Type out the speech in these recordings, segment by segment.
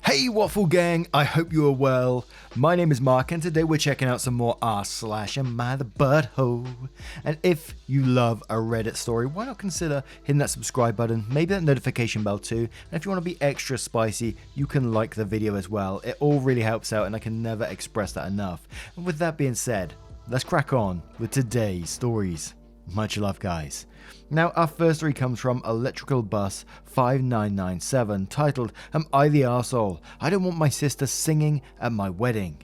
Hey Waffle Gang, I hope you are well. My name is Mark and today we're checking out some more r/AmITheButtHole. And if you love a Reddit story, why not consider hitting that subscribe button, maybe that notification bell too. And if you want to be extra spicy, you can like the video as well. It all really helps out and I can never express that enough. And with that being said, let's crack on with today's stories. Much love, guys. Now, our first story comes from Electrical Bus 5997, titled, Am I the Arsehole? I don't want my sister singing at my wedding.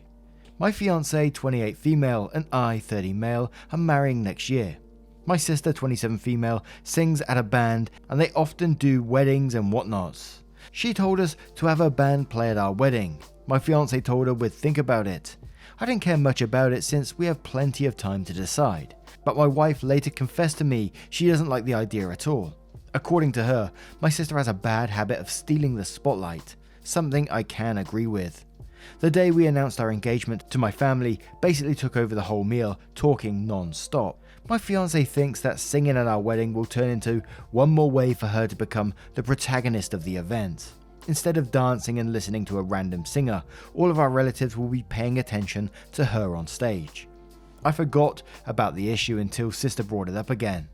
My fiance, 28 female, and I, 30 male, are marrying next year. My sister, 27 female, sings at a band, and they often do weddings and whatnots. She told us to have her band play at our wedding. My fiance told her we'd think about it. I didn't care much about it since we have plenty of time to decide. But my wife later confessed to me she doesn't like the idea at all. According to her, my sister has a bad habit of stealing the spotlight, something I can agree with. The day we announced our engagement to my family basically took over the whole meal, talking non-stop. My fiance thinks that singing at our wedding will turn into one more way for her to become the protagonist of the event. Instead of dancing and listening to a random singer, all of our relatives will be paying attention to her on stage. I forgot about the issue until sister brought it up again.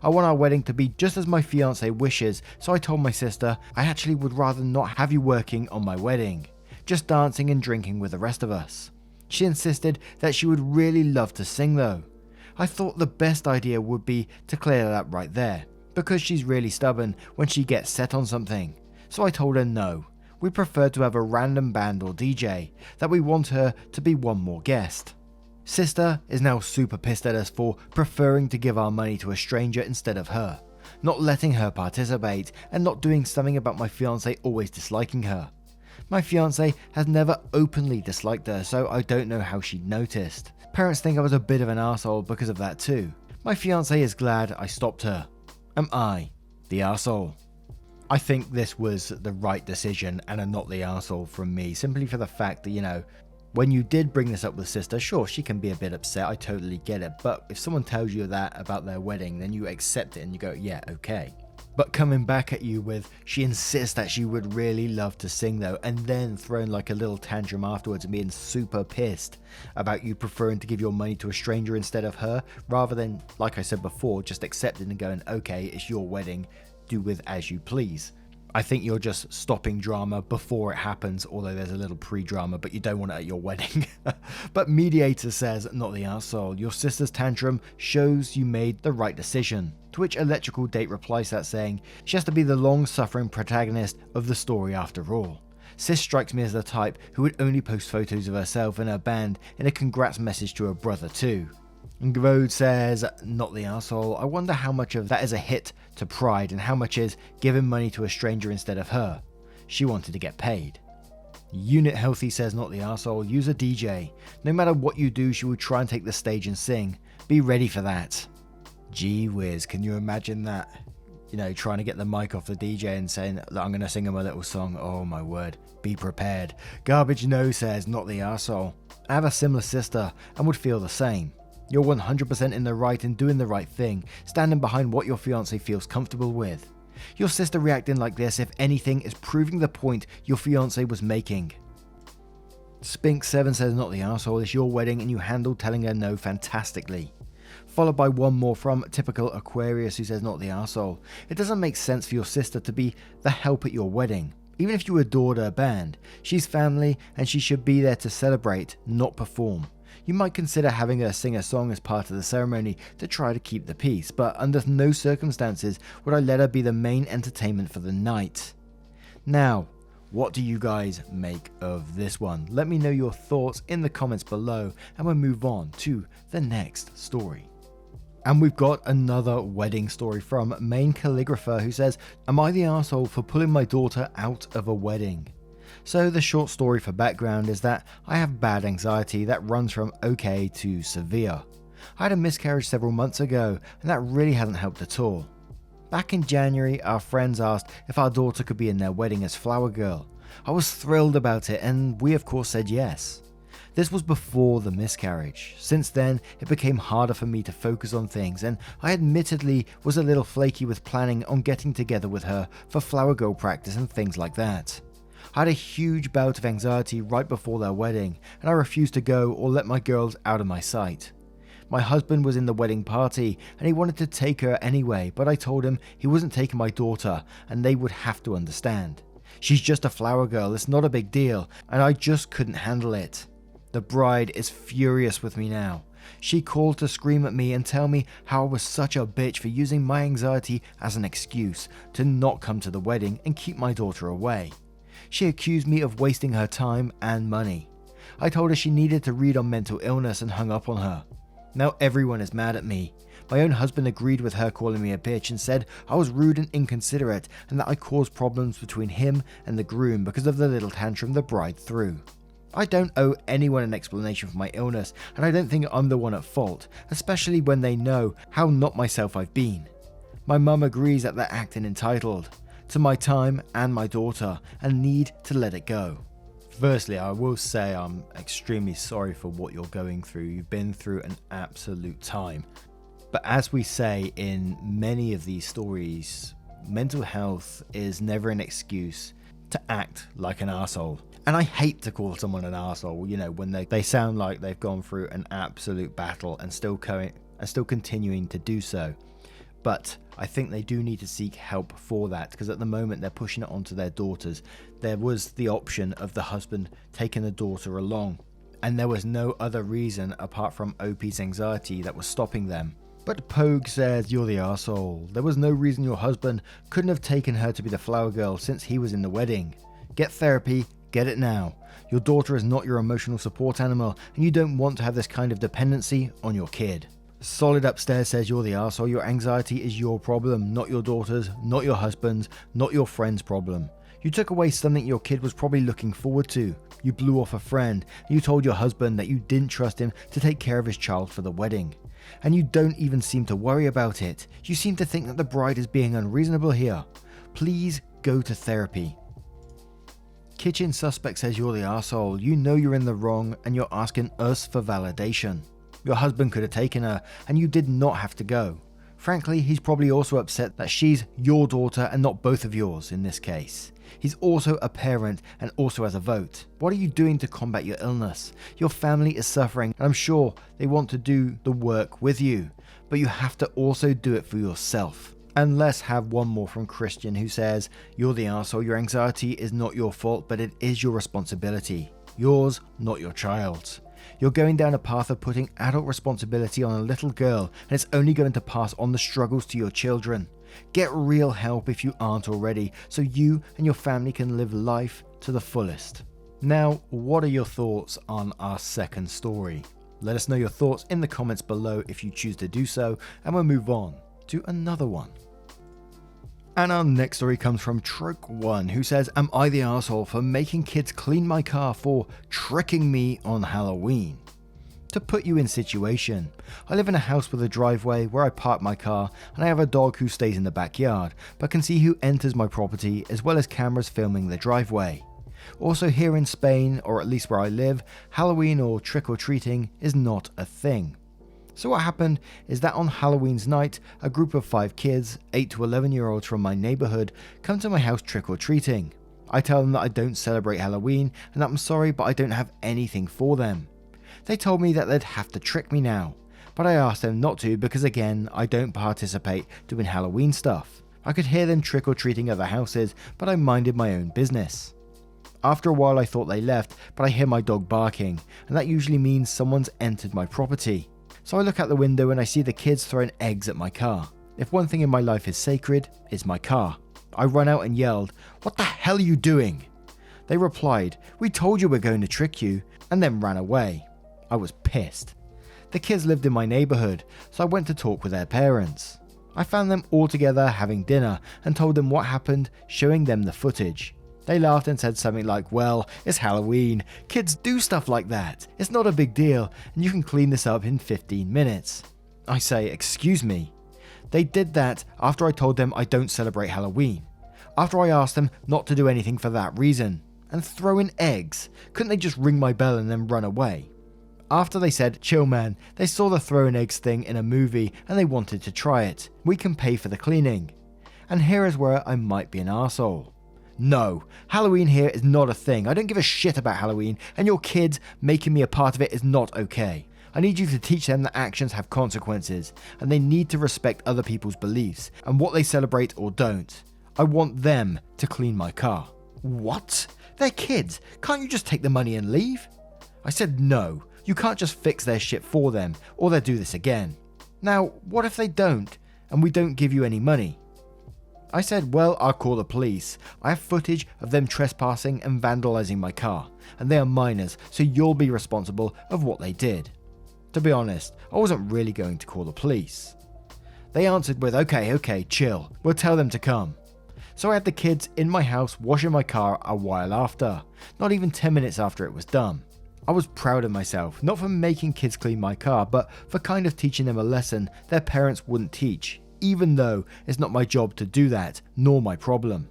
I want our wedding to be just as my fiance wishes, so I told my sister I actually would rather not have you working on my wedding, just dancing and drinking with the rest of us. She insisted that she would really love to sing though. I thought the best idea would be to clear that up right there, because she's really stubborn when she gets set on something. So I told her no, we prefer to have a random band or DJ, that we want her to be one more guest. Sister is now super pissed at us for preferring to give our money to a stranger instead of her, not letting her participate, and not doing something about my fiance always disliking her. My fiance has never openly disliked her, so I don't know how she noticed. Parents think I was a bit of an arsehole because of that too. My fiance is glad I stopped her. Am I the arsehole? I think this was the right decision and a not the arsehole from me, simply for the fact that, when you did bring this up with sister, sure, she can be a bit upset, I totally get it, but if someone tells you that about their wedding, then you accept it and you go, yeah, okay. But coming back at you with, she insists that she would really love to sing though, and then throwing like a little tantrum afterwards and being super pissed about you preferring to give your money to a stranger instead of her, rather than, like I said before, just accepting and going, okay, it's your wedding, do with as you please. I think you're just stopping drama before it happens, although there's a little pre-drama, but you don't want it at your wedding. But Mediator says, not the arsehole, your sister's tantrum shows you made the right decision. To which Electrical Date replies that saying, she has to be the long-suffering protagonist of the story after all. Sis strikes me as the type who would only post photos of herself and her band in a congrats message to her brother too. And Grode says, not the arsehole, I wonder how much of that is a hit to pride and how much is giving money to a stranger instead of her. She wanted to get paid. Unit Healthy says, not the arsehole, use a DJ. No matter what you do, she will try and take the stage and sing. Be ready for that. Gee whiz, can you imagine that? Trying to get the mic off the DJ and saying that I'm going to sing him a little song. Oh my word, be prepared. Garbage No says, not the arsehole. I have a similar sister and would feel the same. You're 100% in the right in doing the right thing, standing behind what your fiance feels comfortable with. Your sister reacting like this, if anything, is proving the point your fiance was making. Spink7 says, not the arsehole, it's your wedding and you handled telling her no fantastically. Followed by one more from Typical Aquarius who says, not the arsehole. It doesn't make sense for your sister to be the help at your wedding. Even if you adored her band, she's family and she should be there to celebrate, not perform. You might consider having her sing a song as part of the ceremony to try to keep the peace, but under no circumstances would I let her be the main entertainment for the night. Now, what do you guys make of this one? Let me know your thoughts in the comments below and we'll move on to the next story. And we've got another wedding story from Main Calligrapher who says, am I the arsehole for pulling my daughter out of a wedding? So the short story for background is that I have bad anxiety that runs from okay to severe. I had a miscarriage several months ago and that really hasn't helped at all. Back in January, our friends asked if our daughter could be in their wedding as flower girl. I was thrilled about it and we of course said yes. This was before the miscarriage. Since then, it became harder for me to focus on things and I admittedly was a little flaky with planning on getting together with her for flower girl practice and things like that. I had a huge bout of anxiety right before their wedding, and I refused to go or let my girls out of my sight. My husband was in the wedding party and he wanted to take her anyway, but I told him he wasn't taking my daughter and they would have to understand. She's just a flower girl, it's not a big deal, and I just couldn't handle it. The bride is furious with me now. She called to scream at me and tell me how I was such a bitch for using my anxiety as an excuse to not come to the wedding and keep my daughter away. She accused me of wasting her time and money. I told her she needed to read on mental illness and hung up on her. Now everyone is mad at me. My own husband agreed with her calling me a bitch and said I was rude and inconsiderate and that I caused problems between him and the groom because of the little tantrum the bride threw. I don't owe anyone an explanation for my illness, and I don't think I'm the one at fault, especially when they know how not myself I've been. My mum agrees that they're acting entitled to my time and my daughter and need to let it go. Firstly, I will say I'm extremely sorry for what you're going through. You've been through an absolute time. But as we say in many of these stories, mental health is never an excuse to act like an arsehole. And I hate to call someone an arsehole, when they sound like they've gone through an absolute battle and still continuing to do so. But I think they do need to seek help for that, because at the moment they're pushing it onto their daughters. There was the option of the husband taking the daughter along, and there was no other reason apart from OP's anxiety that was stopping them. But Pogue says you're the arsehole. There was no reason your husband couldn't have taken her to be the flower girl since he was in the wedding. Get therapy, get it now. Your daughter is not your emotional support animal, and you don't want to have this kind of dependency on your kid. Solid Upstairs says you're the arsehole. Your anxiety is your problem, not your daughter's, not your husband's, not your friend's problem. You took away something your kid was probably looking forward to. You blew off a friend, and you told your husband that you didn't trust him to take care of his child for the wedding. And you don't even seem to worry about it. You seem to think that the bride is being unreasonable here. Please go to therapy. Kitchen Suspect says you're the arsehole. You know you're in the wrong and you're asking us for validation. Your husband could have taken her and you did not have to go. Frankly, he's probably also upset that she's your daughter and not both of yours in this case. He's also a parent and also has a vote. What are you doing to combat your illness? Your family is suffering and I'm sure they want to do the work with you, but you have to also do it for yourself. And let's have one more from Christian, who says, you're the arsehole. Your anxiety is not your fault, but it is your responsibility. Yours, not your child's. You're going down a path of putting adult responsibility on a little girl, and it's only going to pass on the struggles to your children. Get real help if you aren't already, so you and your family can live life to the fullest. Now, what are your thoughts on our second story? Let us know your thoughts in the comments below if you choose to do so, and we'll move on to another one. And our next story comes from Troke1, who says, am I the arsehole for making kids clean my car for tricking me on Halloween? To put you in situation, I live in a house with a driveway where I park my car, and I have a dog who stays in the backyard, but can see who enters my property as well as cameras filming the driveway. Also here in Spain, or at least where I live, Halloween or trick-or-treating is not a thing. So what happened is that on Halloween's night, a group of 5 kids, 8 to 11-year-olds from my neighborhood, come to my house trick-or-treating. I tell them that I don't celebrate Halloween and that I'm sorry but I don't have anything for them. They told me that they'd have to trick me now, but I asked them not to because again, I don't participate doing Halloween stuff. I could hear them trick-or-treating other houses, but I minded my own business. After a while I thought they left, but I hear my dog barking, and that usually means someone's entered my property. So I look out the window and I see the kids throwing eggs at my car. If one thing in my life is sacred, it's my car. I run out and yelled, "What the hell are you doing?" They replied, "We told you we're going to trick you," and then ran away. I was pissed. The kids lived in my neighborhood, so I went to talk with their parents. I found them all together having dinner and told them what happened, showing them the footage. They laughed and said something like, "Well, it's Halloween. Kids do stuff like that. It's not a big deal, and you can clean this up in 15 minutes. I say, "Excuse me." They did that after I told them I don't celebrate Halloween. After I asked them not to do anything for that reason. And throw in eggs. Couldn't they just ring my bell and then run away? After they said, "Chill man," they saw the throwing eggs thing in a movie and they wanted to try it. We can pay for the cleaning. And here is where I might be an arsehole. No, Halloween here is not a thing. I don't give a shit about Halloween, and your kids making me a part of it is not okay. I need you to teach them that actions have consequences, and they need to respect other people's beliefs, and what they celebrate or don't. I want them to clean my car. What? They're kids. Can't you just take the money and leave? I said no. You can't just fix their shit for them, or they'll do this again. Now, what if they don't, and we don't give you any money? I said, well, I'll call the police. I have footage of them trespassing and vandalizing my car, and they are minors, so you'll be responsible of what they did. To be honest, I wasn't really going to call the police. They answered with, okay, chill. We'll tell them to come. So I had the kids in my house washing my car a while after, not even 10 minutes after it was done. I was proud of myself, not for making kids clean my car, but for kind of teaching them a lesson their parents wouldn't teach, even though it's not my job to do that, nor my problem.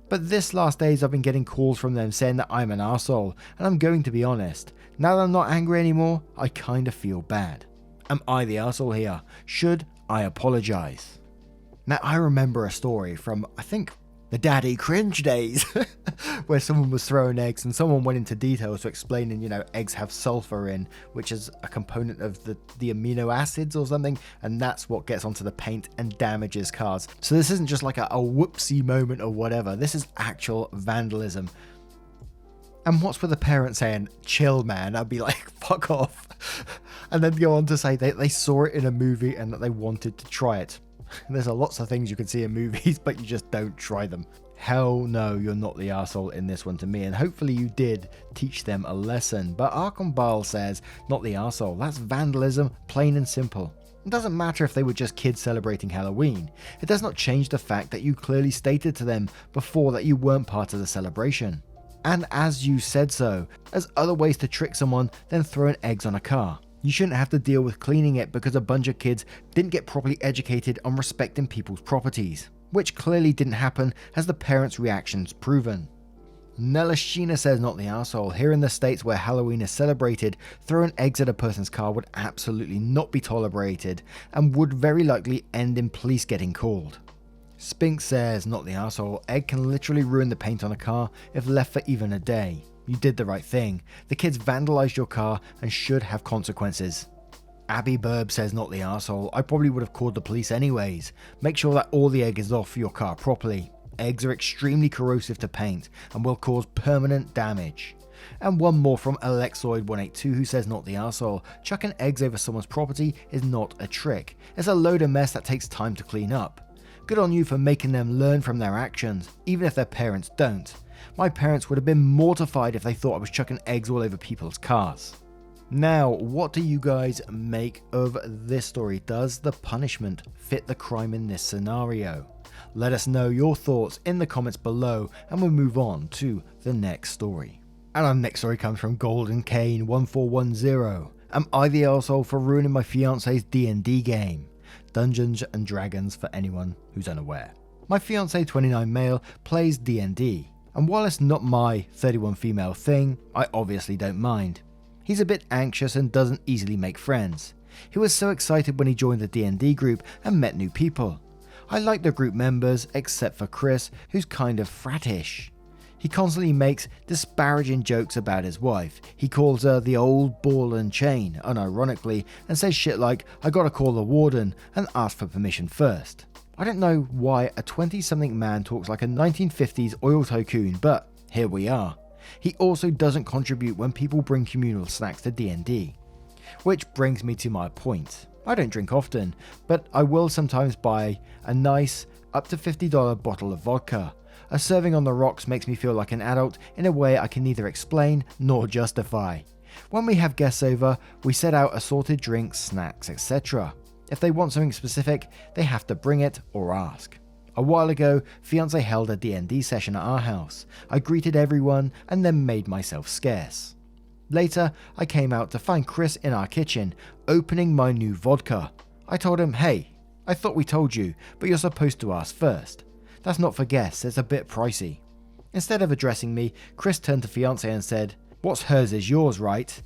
But this last days I've been getting calls from them saying that I'm an arsehole, and I'm going to be honest, now that I'm not angry anymore, I kinda feel bad. Am I the arsehole here? Should I apologise? Now I remember a story from, I think, the daddy cringe days, where someone was throwing eggs and someone went into details to explaining, eggs have sulfur in, which is a component of the amino acids or something, and that's what gets onto the paint and damages cars. So this isn't just like a whoopsie moment or whatever, this is actual vandalism. And what's with the parent saying, chill man? I'd be like, fuck off. And then go on to say they saw it in a movie and that they wanted to try it. There's lots of things you can see in movies, but you just don't try them. Hell no, you're not the arsehole in this one to me, and hopefully you did teach them a lesson. But Arkham Bile says, not the arsehole, that's vandalism, plain and simple. It doesn't matter if they were just kids celebrating Halloween. It does not change the fact that you clearly stated to them before that you weren't part of the celebration. And as you said so, there's other ways to trick someone than throwing eggs on a car. You shouldn't have to deal with cleaning it because a bunch of kids didn't get properly educated on respecting people's properties, which clearly didn't happen as the parents' reactions proven. Nelashina says not the arsehole. Here in the States where Halloween is celebrated, throwing eggs at a person's car would absolutely not be tolerated and would very likely end in police getting called. Spink says not the arsehole. Egg can literally ruin the paint on a car if left for even a day. You did the right thing. The kids vandalized your car and should have consequences. Abby Burb says not the arsehole. I probably would have called the police anyways. Make sure that all the egg is off your car properly. Eggs are extremely corrosive to paint and will cause permanent damage. And one more from Alexoid182 who says not the arsehole. Chucking eggs over someone's property is not a trick. It's a load of mess that takes time to clean up. Good on you for making them learn from their actions, even if their parents don't. My parents would have been mortified if they thought I was chucking eggs all over people's cars. Now, what do you guys make of this story? Does the punishment fit the crime in this scenario? Let us know your thoughts in the comments below and we'll move on to the next story. And our next story comes from Golden Kane 1410. Am I the arsehole for ruining my fiance's D&D game? Dungeons and Dragons for anyone who's unaware. My fiance, 29 male, plays D&D. And while it's not my 31 female thing, I obviously don't mind. He's a bit anxious and doesn't easily make friends. He was so excited when he joined the D&D group and met new people. I like the group members except for Chris, who's kind of frattish. He constantly makes disparaging jokes about his wife. He calls her the old ball and chain, unironically, and says shit like, I gotta call the warden and ask for permission first. I don't know why a 20-something man talks like a 1950s oil tycoon, but here we are. He also doesn't contribute when people bring communal snacks to D&D. Which brings me to my point. I don't drink often, but I will sometimes buy a nice, up to $50 bottle of vodka. A serving on the rocks makes me feel like an adult in a way I can neither explain nor justify. When we have guests over, we set out assorted drinks, snacks, etc. If they want something specific, they have to bring it or ask. A while ago, fiance held a D&D session at our house. I greeted everyone and then made myself scarce. Later, I came out to find Chris in our kitchen, opening my new vodka. I told him, hey, I thought we told you, but you're supposed to ask first. That's not for guests, it's a bit pricey. Instead of addressing me, Chris turned to fiance and said, what's hers is yours, right?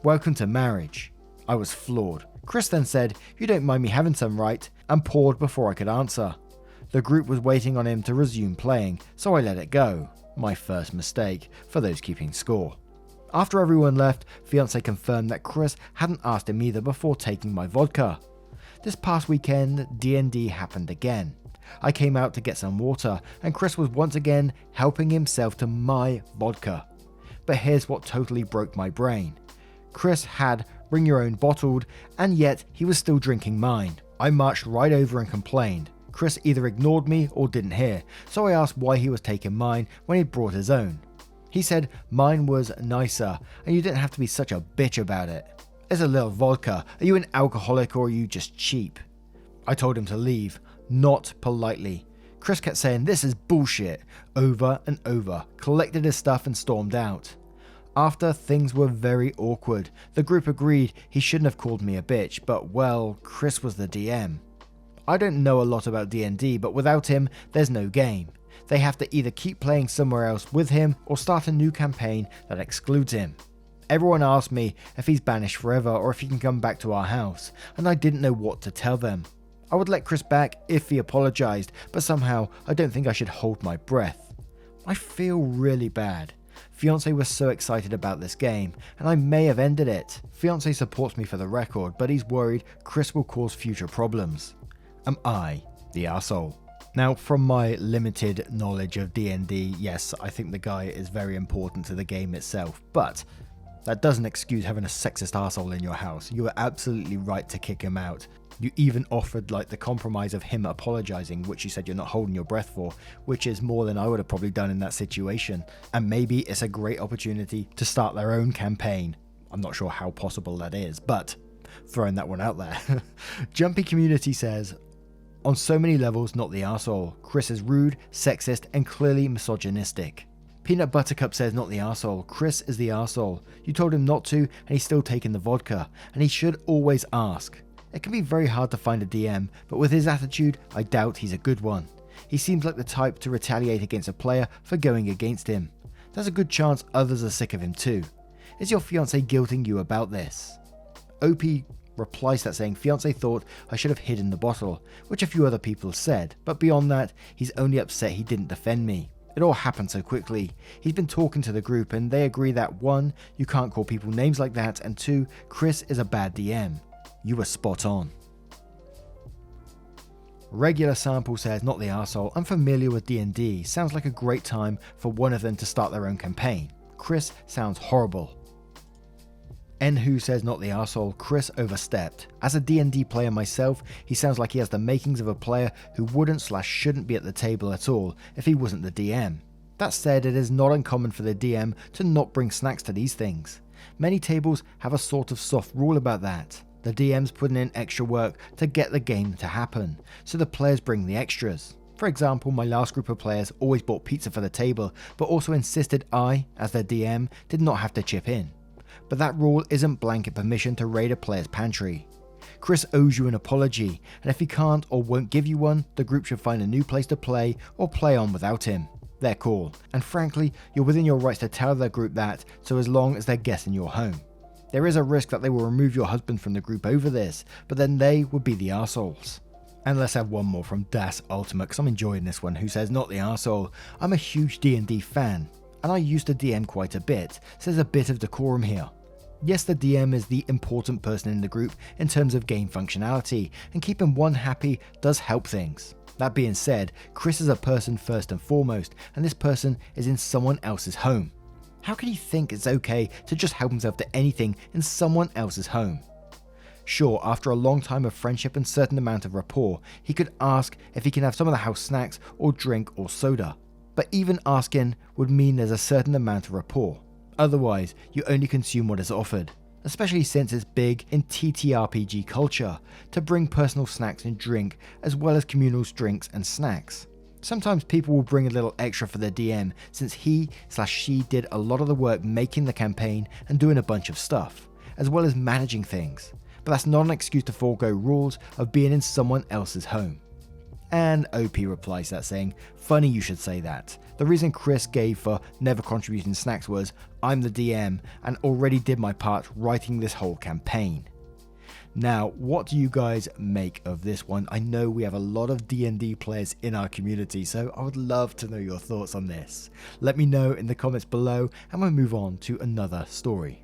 Welcome to marriage. I was floored. Chris then said, you don't mind me having some, right? And poured before I could answer. The group was waiting on him to resume playing, so I let it go. My first mistake, for those keeping score. After everyone left, fiancé confirmed that Chris hadn't asked him either before taking my vodka. This past weekend, D&D happened again. I came out to get some water, and Chris was once again helping himself to my vodka. But here's what totally broke my brain. Chris had bring your own bottled, and yet he was still drinking mine. I marched right over and complained. Chris either ignored me or didn't hear, so I asked why he was taking mine when he'd brought his own. He said mine was nicer, and you didn't have to be such a bitch about it. It's a little vodka. Are you an alcoholic or are you just cheap? I told him to leave, not politely. Chris kept saying this is bullshit over and over, collected his stuff and stormed out. After things were very awkward, the group agreed he shouldn't have called me a bitch, but well, Chris was the DM. I don't know a lot about D&D, but without him, there's no game. They have to either keep playing somewhere else with him or start a new campaign that excludes him. Everyone asked me if he's banished forever or if he can come back to our house, and I didn't know what to tell them. I would let Chris back if he apologized, but somehow I don't think I should hold my breath. I feel really bad. Fiancé was so excited about this game, and I may have ended it. Fiancé supports me for the record, but he's worried Chris will cause future problems. Am I the arsehole? Now, from my limited knowledge of D&D, yes, I think the guy is very important to the game itself, but that doesn't excuse having a sexist arsehole in your house. You were absolutely right to kick him out. You even offered the compromise of him apologizing, which you said you're not holding your breath for, which is more than I would have probably done in that situation. And maybe it's a great opportunity to start their own campaign. I'm not sure how possible that is, but throwing that one out there. Jumpy Community says, on so many levels, not the arsehole. Chris is rude, sexist, and clearly misogynistic. Peanut Buttercup says not the arsehole. Chris is the arsehole. You told him not to, and he's still taking the vodka, and he should always ask. It can be very hard to find a DM, but with his attitude, I doubt he's a good one. He seems like the type to retaliate against a player for going against him. There's a good chance others are sick of him too. Is your fiancé guilting you about this? OP replies that saying fiancé thought I should have hidden the bottle, which a few other people said, but beyond that, he's only upset he didn't defend me. It all happened so quickly. He's been talking to the group and they agree that 1, you can't call people names like that, and 2, Chris is a bad DM. You were spot on. Regular Sample says, not the arsehole. I'm familiar with D&D. Sounds like a great time for one of them to start their own campaign. Chris sounds horrible. Who says, not the arsehole. Chris overstepped. As a D&D player myself, he sounds like he has the makings of a player who wouldn't/shouldn't be at the table at all if he wasn't the DM. That said, it is not uncommon for the DM to not bring snacks to these things. Many tables have a sort of soft rule about that. The DM's putting in extra work to get the game to happen, so the players bring the extras. For example, my last group of players always bought pizza for the table, but also insisted I, as their DM, did not have to chip in. But that rule isn't blanket permission to raid a player's pantry. Chris owes you an apology, and if he can't or won't give you one, the group should find a new place to play or play on without him. Their call, and frankly, you're within your rights to tell their group that, so as long as they're guests in your home. There is a risk that they will remove your husband from the group over this, but then they would be the arseholes. And let's have one more from Das Ultimate, because I'm enjoying this one, who says, not the arsehole. I'm a huge D&D fan, and I used to DM quite a bit, so there's a bit of decorum here. Yes, the DM is the important person in the group in terms of game functionality, and keeping one happy does help things. That being said, Chris is a person first and foremost, and this person is in someone else's home. How can he think it's okay to just help himself to anything in someone else's home? Sure, after a long time of friendship and certain amount of rapport, he could ask if he can have some of the house snacks or drink or soda. But even asking would mean there's a certain amount of rapport. Otherwise, you only consume what is offered, especially since it's big in TTRPG culture to bring personal snacks and drink as well as communal drinks and snacks. Sometimes people will bring a little extra for their DM since he/she did a lot of the work making the campaign and doing a bunch of stuff, as well as managing things. But that's not an excuse to forego rules of being in someone else's home. And OP replies that saying, funny you should say that. The reason Chris gave for never contributing snacks was, I'm the DM and already did my part writing this whole campaign. Now, what do you guys make of this one? I know we have a lot of D&D players in our community, so I would love to know your thoughts on this. Let me know in the comments below, and we'll move on to another story.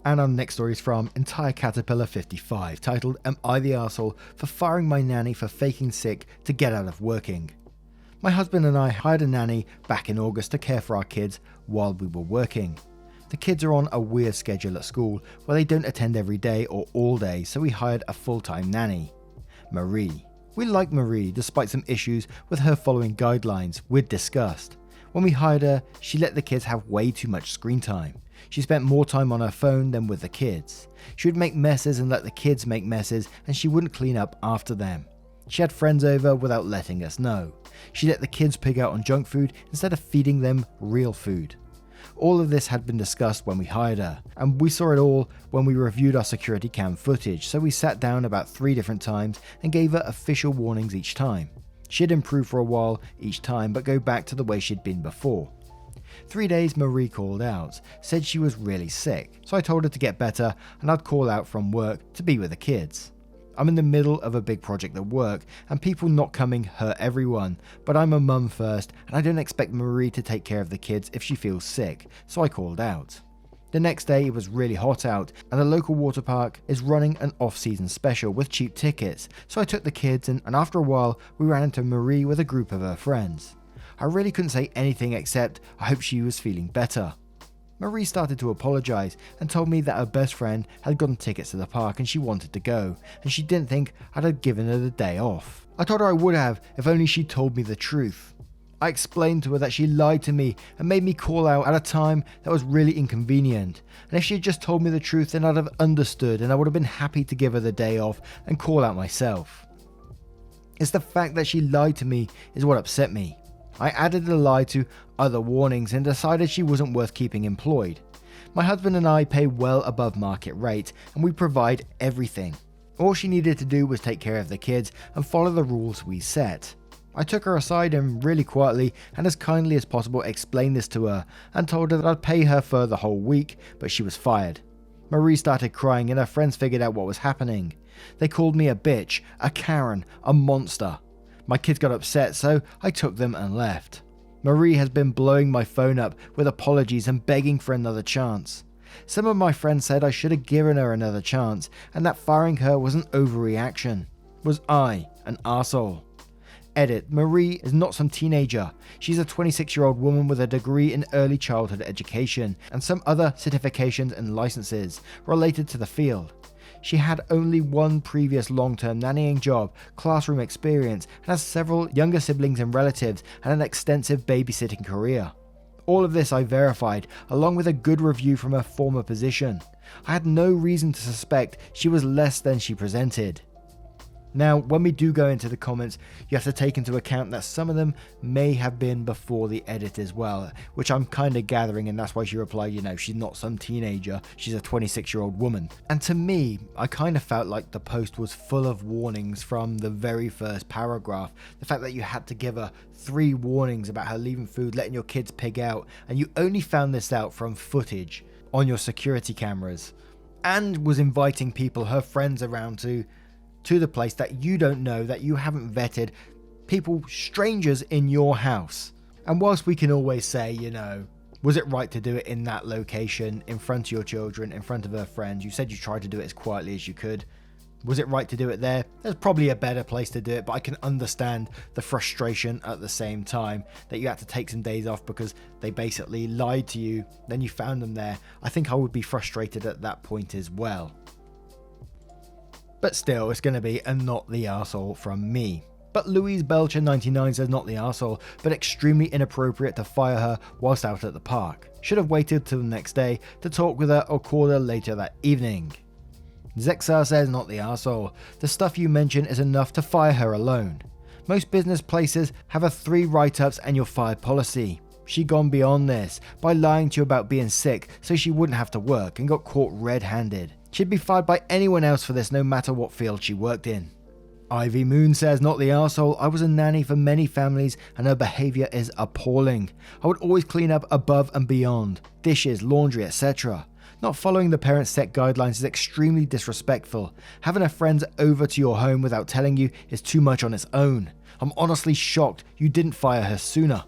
And our next story is from Entire Caterpillar 55, titled, "Am I the Arsehole for firing my nanny for faking sick to get out of working?" My husband and I hired a nanny back in August to care for our kids while we were working. The kids are on a weird schedule at school where they don't attend every day or all day, so we hired a full-time nanny. Marie. We like Marie despite some issues with her following guidelines we'd discussed. When we hired her, she let the kids have way too much screen time. She spent more time on her phone than with the kids. She would make messes and let the kids make messes, and she wouldn't clean up after them. She had friends over without letting us know. She let the kids pig out on junk food instead of feeding them real food. All of this had been discussed when we hired her, and we saw it all when we reviewed our security cam footage, so we sat down about 3 different times and gave her official warnings each time. She'd improve for a while each time, but go back to the way she'd been before. 3 days Marie called out, said she was really sick, so I told her to get better and I'd call out from work to be with the kids. I'm in the middle of a big project at work, and people not coming hurt everyone, but I'm a mum first, and I don't expect Marie to take care of the kids if she feels sick, so I called out. The next day it was really hot out, and the local water park is running an off-season special with cheap tickets, so I took the kids and after a while we ran into Marie with a group of her friends. I really couldn't say anything except I hope she was feeling better. Marie started to apologise and told me that her best friend had gotten tickets to the park and she wanted to go, and she didn't think I'd have given her the day off. I told her I would have if only she told me the truth. I explained to her that she lied to me and made me call out at a time that was really inconvenient, and if she had just told me the truth then I'd have understood and I would have been happy to give her the day off and call out myself. It's the fact that she lied to me is what upset me. I added the lie to other warnings and decided she wasn't worth keeping employed. My husband and I pay well above market rate and we provide everything. All she needed to do was take care of the kids and follow the rules we set. I took her aside and really quietly and as kindly as possible explained this to her and told her that I'd pay her for the whole week, but she was fired. Marie started crying and her friends figured out what was happening. They called me a bitch, a Karen, a monster. My kids got upset, so I took them and left. Marie has been blowing my phone up with apologies and begging for another chance. Some of my friends said I should have given her another chance and that firing her was an overreaction. Was I an arsehole? Edit, Marie is not some teenager. She's a 26-year-old woman with a degree in early childhood education and some other certifications and licenses related to the field. She had only one previous long-term nannying job, classroom experience, and has several younger siblings and relatives and an extensive babysitting career. All of this I verified, along with a good review from her former position. I had no reason to suspect she was less than she presented. Now, when we do go into the comments, you have to take into account that some of them may have been before the edit as well, which I'm kind of gathering, and that's why she replied, she's not some teenager, she's a 26-year-old woman. And to me, I kind of felt like the post was full of warnings from the very first paragraph. The fact that you had to give her 3 warnings about her leaving food, letting your kids pig out, and you only found this out from footage on your security cameras, and was inviting people, her friends around to the place that you don't know, that you haven't vetted, people, strangers in your house. And whilst we can always say, was it right to do it in that location, in front of your children, in front of her friends? You said you tried to do it as quietly as you could. Was it right to do it there? There's probably a better place to do it, but I can understand the frustration at the same time that you had to take some days off because they basically lied to you, then you found them there. I think I would be frustrated at that point as well. But still, it's going to be a not the arsehole from me. But Louise Belcher 99 says not the arsehole, but extremely inappropriate to fire her whilst out at the park. Should have waited till the next day to talk with her or call her later that evening. Zexar says not the arsehole. The stuff you mention is enough to fire her alone. Most business places have a 3 write-ups and you're fired policy. She gone beyond this by lying to you about being sick so she wouldn't have to work and got caught red-handed. She'd be fired by anyone else for this no matter what field she worked in. Ivy Moon says not the arsehole. I was a nanny for many families and her behaviour is appalling. I would always clean up above and beyond, dishes, laundry, etc. Not following the parents' set guidelines is extremely disrespectful. Having a friend over to your home without telling you is too much on its own. I'm honestly shocked you didn't fire her sooner.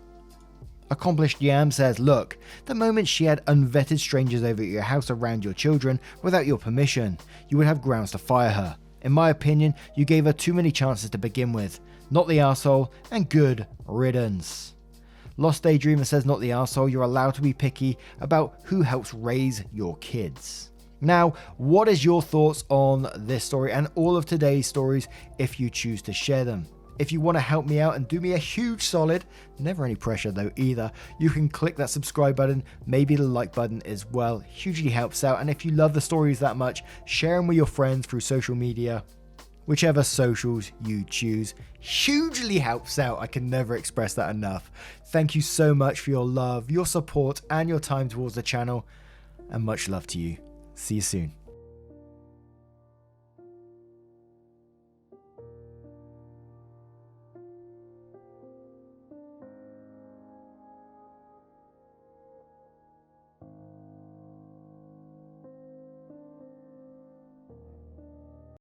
Accomplished Yam says, look, the moment she had unvetted strangers over at your house around your children without your permission, you would have grounds to fire her. In my opinion, you gave her too many chances to begin with. Not the arsehole, and good riddance. Lost Daydreamer says, not the arsehole, you're allowed to be picky about who helps raise your kids. Now, what is your thoughts on this story and all of today's stories if you choose to share them? If you want to help me out and do me a huge solid, never any pressure though either, you can click that subscribe button, maybe the like button as well, hugely helps out. And if you love the stories that much, share them with your friends through social media, whichever socials you choose, hugely helps out. I can never express that enough. Thank you so much for your love, your support and your time towards the channel, and much love to you. See you soon.